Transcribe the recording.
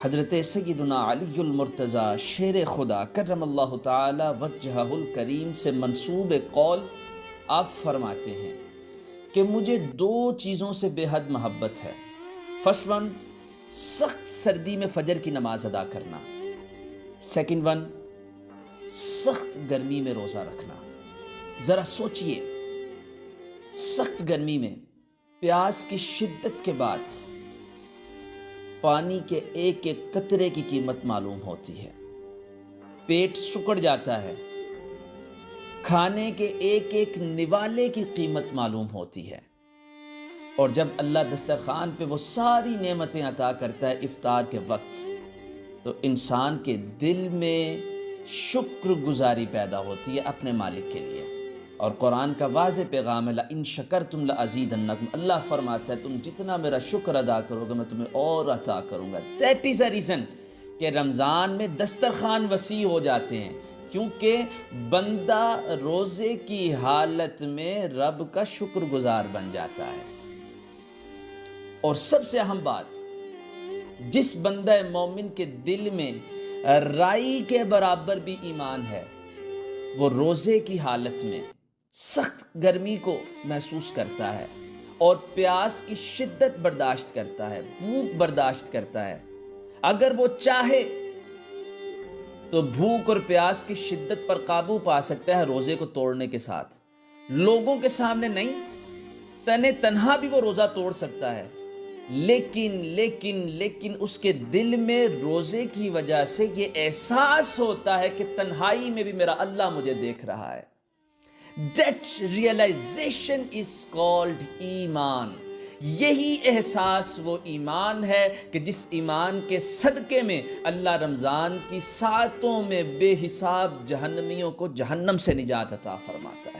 حضرت سیدنا علی المرتضیٰ شیر خدا کرم اللہ تعالی وجہہ الکریم سے منسوب قول آپ فرماتے ہیں کہ مجھے دو چیزوں سے بے حد محبت ہے۔ فرسٹ ون، سخت سردی میں فجر کی نماز ادا کرنا۔ سیکنڈ ون، سخت گرمی میں روزہ رکھنا۔ ذرا سوچئے، سخت گرمی میں پیاس کی شدت کے بعد پانی کے ایک ایک قطرے کی قیمت معلوم ہوتی ہے، پیٹ سکڑ جاتا ہے، کھانے کے ایک ایک نوالے کی قیمت معلوم ہوتی ہے، اور جب اللہ دسترخوان پہ وہ ساری نعمتیں عطا کرتا ہے افطار کے وقت، تو انسان کے دل میں شکر گزاری پیدا ہوتی ہے اپنے مالک کے لیے۔ اور قرآن کا واضح پیغام ہے لَإِن شَكَرْتُمْ لَأَزِيدَنَّكُمْ، اللہ فرماتا ہے تم جتنا میرا شکر ادا کرو گے میں تمہیں اور عطا کروں گا۔ دیٹ از اے ریزن کہ رمضان میں دسترخوان وسیع ہو جاتے ہیں، کیونکہ بندہ روزے کی حالت میں رب کا شکر گزار بن جاتا ہے۔ اور سب سے اہم بات، جس بندہ مومن کے دل میں رائی کے برابر بھی ایمان ہے، وہ روزے کی حالت میں سخت گرمی کو محسوس کرتا ہے اور پیاس کی شدت برداشت کرتا ہے، بھوک برداشت کرتا ہے۔ اگر وہ چاہے تو بھوک اور پیاس کی شدت پر قابو پا سکتا ہے روزے کو توڑنے کے ساتھ، لوگوں کے سامنے نہیں، تنہا بھی وہ روزہ توڑ سکتا ہے، لیکن اس کے دل میں روزے کی وجہ سے یہ احساس ہوتا ہے کہ تنہائی میں بھی میرا اللہ مجھے دیکھ رہا ہے۔ That realization is called ایمان۔ یہی احساس وہ ایمان ہے کہ جس ایمان کے صدقے میں اللہ رمضان کی ساعتوں میں بے حساب جہنمیوں کو جہنم سے نجات عطا فرماتا ہے۔